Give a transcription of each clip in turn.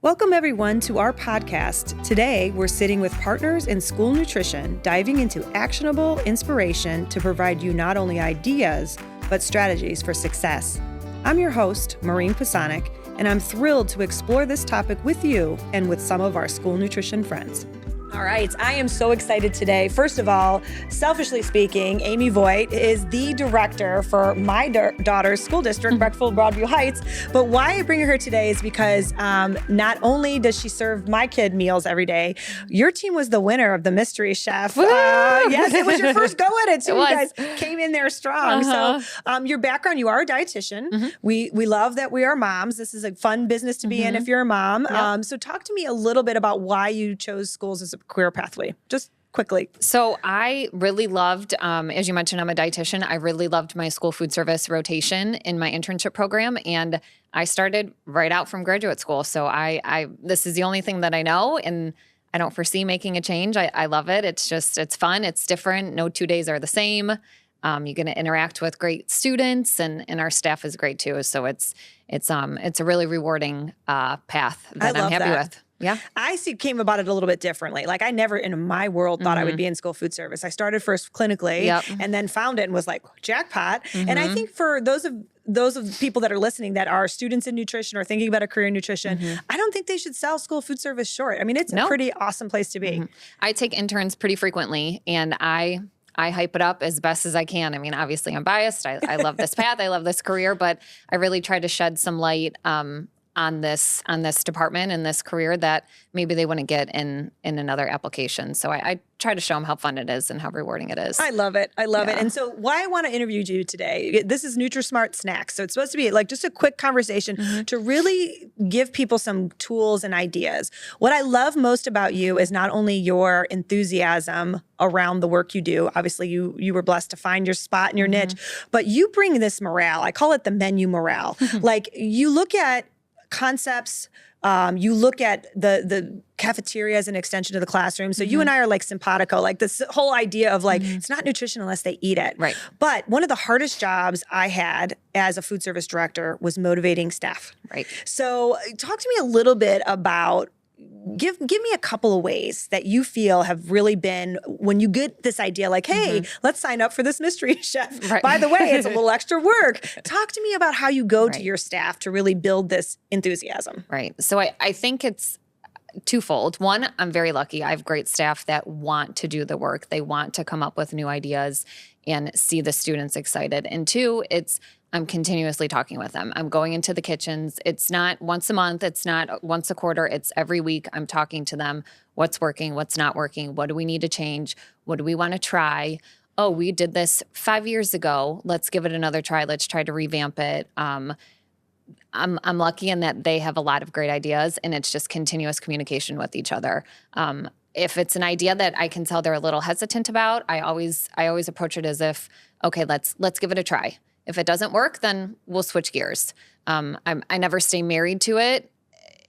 Welcome everyone to our podcast. Today, we're sitting with partners in school nutrition, diving into actionable inspiration to provide you not only ideas, but strategies for success. I'm your host, Maureen Pisanick, and I'm thrilled to explore this topic with you and with some of our school nutrition friends. All right, I am so excited today. First of all, selfishly speaking, Amy Voigt is the director for my daughter's school district, Brecksville-Broadview Heights. But why I bring her today is because not only does she serve my kid meals every day, your team was the winner of the Mystery Chef. Yes, it was your first go at it, too. You guys came in there strong. So your background, you are a dietitian. We love that we are moms. This is a fun business to be in if you're a mom. So talk to me a little bit about why you chose schools as a career pathway, just quickly. So I really loved, as you mentioned, I'm a dietitian. I really loved my school food service rotation in my internship program. And I started right out from graduate school. So this is the only thing that I know. And I don't foresee making a change. I love it. It's fun. It's different. No 2 days are the same. You're going to interact with great students and our staff is great too. So it's a really rewarding path that I'm happy with. Yeah. I came about it a little bit differently. Like I never in my world thought I would be in school food service. I started first clinically and then found it and was like, jackpot. And I think for those of people that are listening that are students in nutrition or thinking about a career in nutrition, I don't think they should sell school food service short. I mean, it's a pretty awesome place to be. I take interns pretty frequently and I hype it up as best as I can. I mean, obviously I'm biased. I love this path. I love this career, but I really try to shed some light on this department and this career that maybe they wouldn't get in another application. So I try to show them how fun it is and how rewarding it is. I love it. I love it. And so why I want to interview you today, this is NutriSmart Snacks. So it's supposed to be like just a quick conversation to really give people some tools and ideas. What I love most about you is not only your enthusiasm around the work you do. Obviously, you were blessed to find your spot and your niche, but you bring this morale. I call it the menu morale. Like you look at concepts, you look at the cafeteria as an extension of the classroom. So you and I are like simpatico, like this whole idea of like, it's not nutrition unless they eat it. Right. But one of the hardest jobs I had as a food service director was motivating staff. Right. So talk to me a little bit about Give me a couple of ways that you feel have really been when you get this idea like, hey, let's sign up for this mystery chef. Right. By the way, it's a little extra work. Talk to me about how you go to your staff to really build this enthusiasm. Right. So I think it's twofold. One, I'm very lucky. I have great staff that want to do the work. They want to come up with new ideas and see the students excited. And two, I'm continuously talking with them. I'm going into the kitchens. It's not once a month. It's not once a quarter. It's every week. I'm talking to them. What's working? What's not working? What do we need to change? What do we want to try? Oh, we did this 5 years ago. Let's give it another try. Let's try to revamp it. I'm lucky in that they have a lot of great ideas, and it's just continuous communication with each other. If it's an idea that I can tell they're a little hesitant about, I always approach it as if, okay, let's give it a try. If it doesn't work, then we'll switch gears. I never stay married to it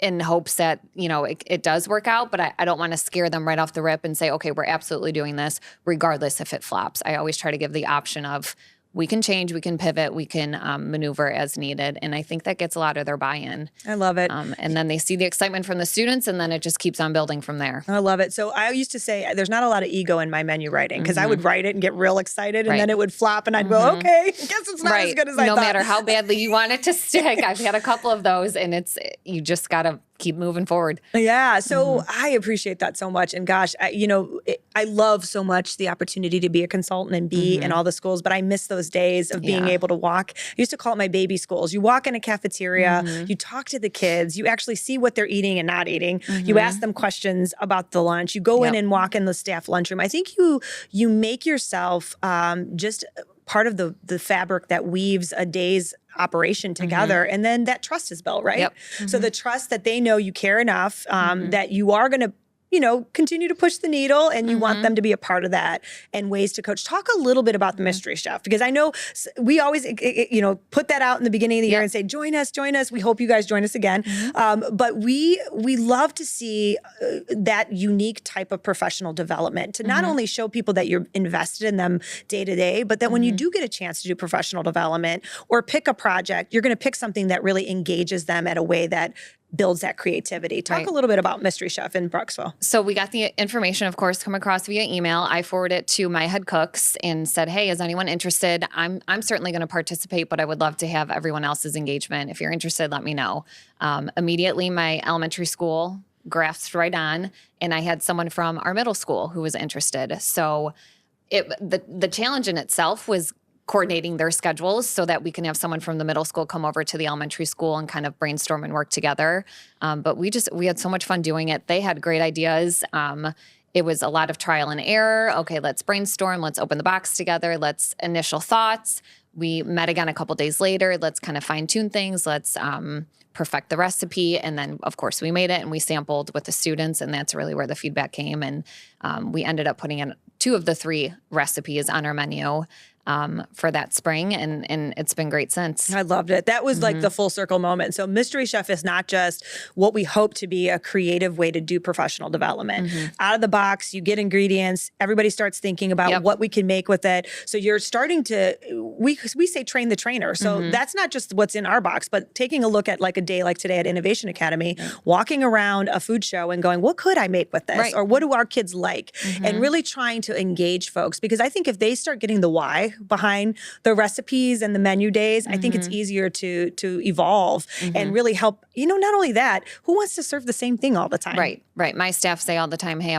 in hopes that, it does work out, but I don't want to scare them right off the rip and say, okay, we're absolutely doing this regardless if it flops. I always try to give the option of, we can change, we can pivot, we can maneuver as needed. And I think that gets a lot of their buy-in. I love it. And then they see the excitement from the students, and then it just keeps on building from there. I love it. So I used to say there's not a lot of ego in my menu writing because I would write it and get real excited and then it would flop and I'd go, okay, I guess it's not as good as I thought. No matter how badly you want it to stick. I've had a couple of those and you just got to keep moving forward. Yeah. So I appreciate that so much. And gosh, I love so much the opportunity to be a consultant and be in all the schools, but I miss those days of being able to walk. I used to call it my baby schools. You walk in a cafeteria, you talk to the kids, you actually see what they're eating and not eating. You ask them questions about the lunch. You go in and walk in the staff lunchroom. I think you make yourself just part of the fabric that weaves a day's operation together. And then that trust is built, right? So the trust that they know you care enough, that you are going to continue to push the needle and you want them to be a part of that and ways to coach. Talk a little bit about the mystery chef, because I know we always, put that out in the beginning of the year and say, join us. We hope you guys join us again. But we love to see that unique type of professional development to not only show people that you're invested in them day to day, but that when you do get a chance to do professional development or pick a project, you're going to pick something that really engages them at a way that builds that creativity. Talk Right. a little bit about Mystery Chef in Brecksville. So we got the information, of course, come across via email. I forwarded it to my head cooks and said, hey, is anyone interested? I'm certainly going to participate, but I would love to have everyone else's engagement. If you're interested, let me know. Immediately, my elementary school grasped right on, and I had someone from our middle school who was interested. So the challenge in itself was coordinating their schedules so that we can have someone from the middle school come over to the elementary school and kind of brainstorm and work together. But we had so much fun doing it. They had great ideas. It was a lot of trial and error. Okay, let's brainstorm. Let's open the box together. Let's initial thoughts. We met again a couple days later. Let's kind of fine tune things. Let's perfect the recipe. And then, of course, we made it and we sampled with the students. And that's really where the feedback came. And we ended up putting in 2 of the 3 recipes on our menu for that spring, and it's been great since. I loved it. That was like the full circle moment. So Mystery Chef is not just what we hope to be a creative way to do professional development. Out of the box, you get ingredients, everybody starts thinking about what we can make with it. So you're starting to, we say train the trainer. So that's not just what's in our box, but taking a look at like a day like today at Innovation Academy, walking around a food show and going, what could I make with this? Right. Or what do our kids like? And really trying to engage folks, because I think if they start getting the why behind the recipes and the menu days, I think it's easier to evolve and really help, not only that, who wants to serve the same thing all the time? Right. My staff say all the time, hey,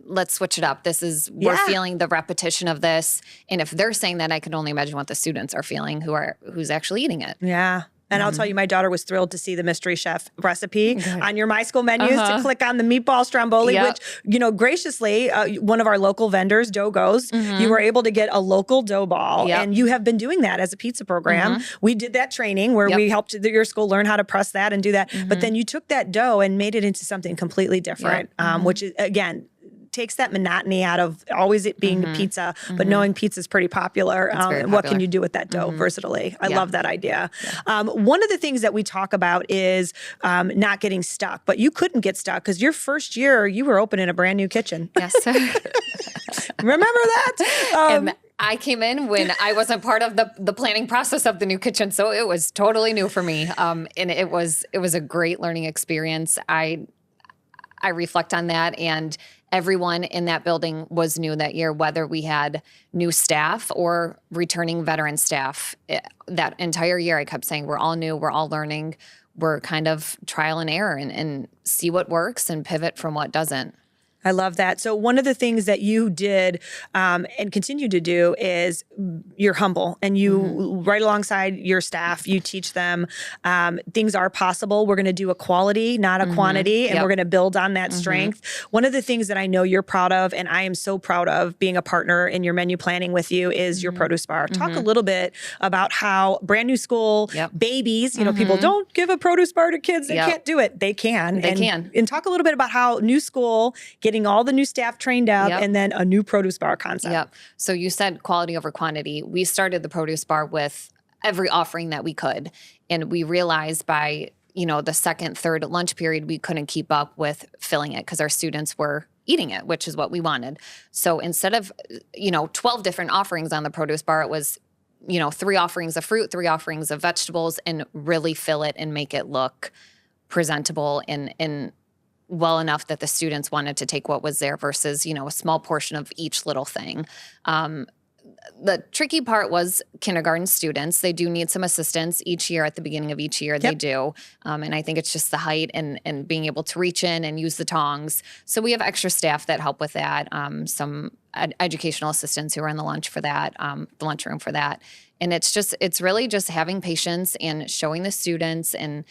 let's switch it up. We're feeling the repetition of this. And if they're saying that, I can only imagine what the students are feeling who's actually eating it. Yeah. And I'll tell you, my daughter was thrilled to see the Mystery Chef recipe on your My School menus to click on the meatball stromboli, which, graciously, one of our local vendors, Dogo's, you were able to get a local dough ball. And you have been doing that as a pizza program. We did that training where we helped your school learn how to press that and do that. But then you took that dough and made it into something completely different, which is, again, takes that monotony out of always it being pizza, but knowing pizza is pretty popular. What can you do with that dough versatilely? I love that idea. One of the things that we talk about is not getting stuck, but you couldn't get stuck because your first year you were opening a brand new kitchen. Yes, sir. Remember that? And I came in when I wasn't part of the planning process of the new kitchen, so it was totally new for me. And it was a great learning experience. I reflect on that, and everyone in that building was new that year, whether we had new staff or returning veteran staff. That entire year, I kept saying, we're all new, we're all learning, we're kind of trial and error and see what works and pivot from what doesn't. I love that. So one of the things that you did and continue to do is you're humble and you right alongside your staff, you teach them things are possible. We're going to do a quality, not a quantity, and we're going to build on that strength. One of the things that I know you're proud of, and I am so proud of being a partner in your menu planning with you, is your produce bar. Talk a little bit about how brand new school babies, people don't give a produce bar to kids. They can't do it. They can. They can. And talk a little bit about how new school, getting all the new staff trained up, and then a new produce bar concept. So you said quality over quantity. We started the produce bar with every offering that we could. And we realized by, the second, third lunch period, we couldn't keep up with filling it because our students were eating it, which is what we wanted. So instead of, 12 different offerings on the produce bar, it was, 3 offerings of fruit, 3 offerings of vegetables, and really fill it and make it look presentable and well enough that the students wanted to take what was there versus, a small portion of each little thing. The tricky part was kindergarten students. They do need some assistance each year at the beginning of each year. They do. And I think it's just the height and being able to reach in and use the tongs. So we have extra staff that help with that. Some educational assistants who are in the lunchroom for that. And it's really just having patience and showing the students and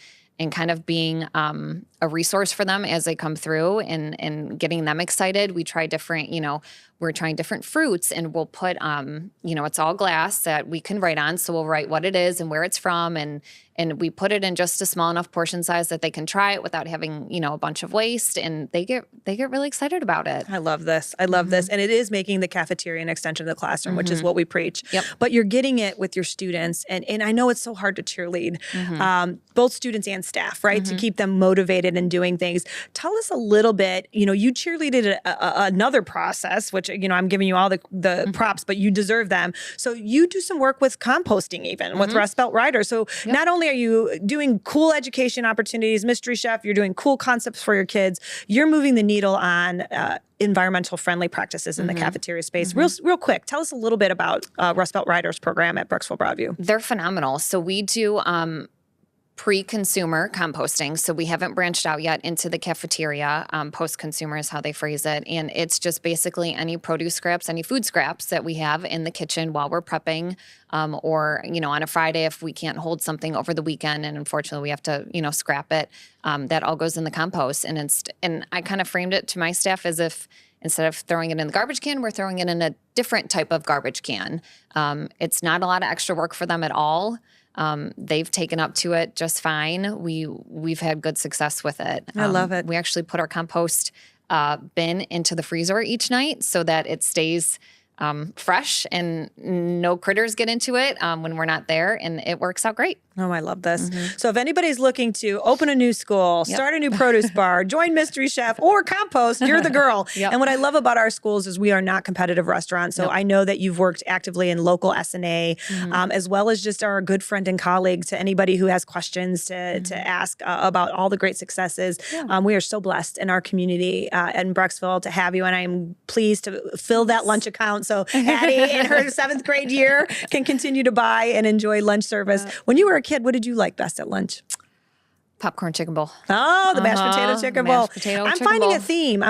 kind of being a resource for them as they come through and getting them excited. We try different, we're trying different fruits, and we'll put, it's all glass that we can write on. So we'll write what it is and where it's from. And we put it in just a small enough portion size that they can try it without having, a bunch of waste. And they get really excited about it. I love this. I love this. And it is making the cafeteria an extension of the classroom, which is what we preach. But you're getting it with your students. And I know it's so hard to cheerlead both students and staff, right? To keep them motivated excited and doing things. Tell us a little bit, you cheerleaded another process, which, I'm giving you all the props, but you deserve them. So you do some work with composting even with Rust Belt Riders. So not only are you doing cool education opportunities, Mystery Chef, you're doing cool concepts for your kids, you're moving the needle on environmental friendly practices in the cafeteria space. Real quick, tell us a little bit about Rust Belt Riders program at Brecksville-Broadview. They're phenomenal. So we do pre-consumer composting. So we haven't branched out yet into the cafeteria. Post-consumer is how they phrase it. And it's just basically any produce scraps, any food scraps that we have in the kitchen while we're prepping, or, on a Friday if we can't hold something over the weekend and unfortunately we have to, scrap it, that all goes in the compost. And I kind of framed it to my staff as if instead of throwing it in the garbage can, we're throwing it in a different type of garbage can. It's not a lot of extra work for them at all. They've taken up to it just fine. We've had good success with it. I love it. We actually put our compost bin into the freezer each night so that it stays fresh and no critters get into it when we're not there, and it works out great. Oh, I love this. So if anybody's looking to open a new school, start a new produce bar, join Mystery Chef, or compost, you're the girl. And what I love about our schools is we are not competitive restaurants. So I know that you've worked actively in local SNA, as well as just our good friend and colleague to anybody who has questions to ask about all the great successes. We are so blessed in our community in Brecksville to have you, and I'm pleased to fill that lunch account so Addie in her 7th grade year can continue to buy and enjoy lunch service. When you were a kid, what did you like best at lunch? Popcorn chicken bowl. Oh, the mashed potato chicken bowl. I'm finding a theme.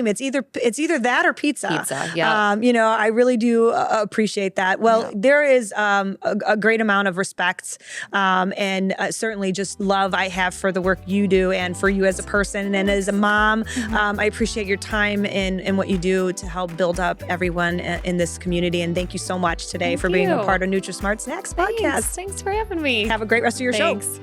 It's either that or pizza. Pizza, yeah. I really do appreciate that. Well, there is a great amount of respect and certainly just love I have for the work you do and for you as a person and as a mom. I appreciate your time and what you do to help build up everyone in this community. And thank you so much today for being a part of NutriSmart Snacks podcast. Thanks for having me. Have a great rest of your show. Thanks.